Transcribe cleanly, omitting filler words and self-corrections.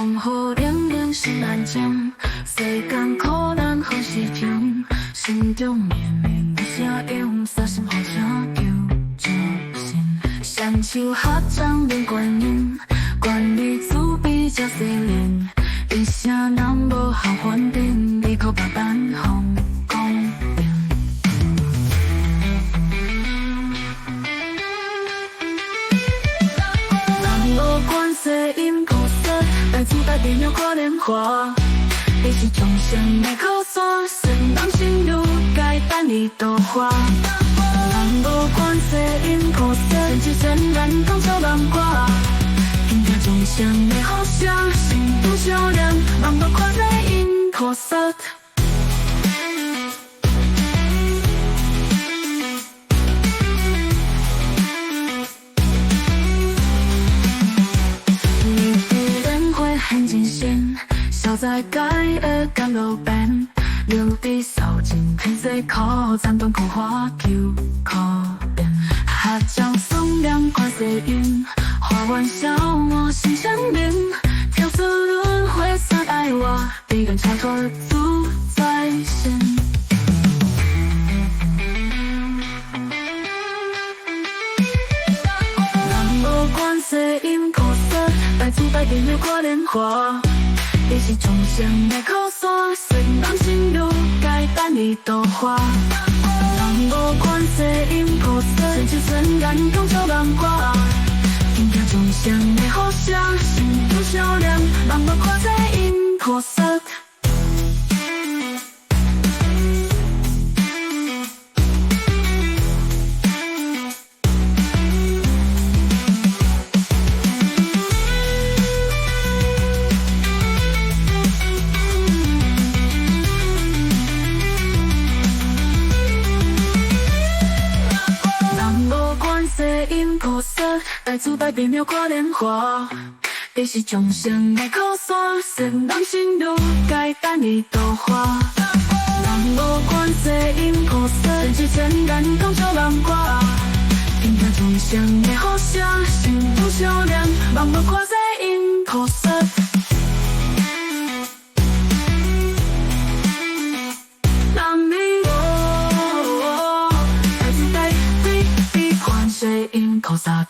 风雨冷冷心难静，世间苦难何时停？心中绵绵的声音，撒心好请求助心。双手合掌念观音，愿你慈悲才世灵，一声人无效反顶，你可百般风光明。南无观世音菩萨，大慈大悲妙可莲花，你是众生的靠山，圣人心如该等你度化。南无观世音菩萨，真知真然通晓万卦，听听众生的好声，心中照亮，万物观世音菩萨。你的恩惠很尽心，消灾解厄甘露变，六地扫尽偏世苦，惨断苦花求可变。合掌颂量观世音，化万小我心相连，跳出轮回三爱我，彼岸超脱自在心。南无观世音菩萨，大慈大悲妙可莲花，你是众生的靠山，圣人心如该等你度化。南无观世音菩萨，真知真然通晓万卦，听听众生的好声，心中照亮，万物观世音菩萨。因菩萨，大慈大悲妙可莲花，你是众生的靠山，圣人心如该等你度化。南无观世音菩萨，真知真然通晓万卦，听听众生的好声，心中照亮，万物观世音菩萨。菩萨。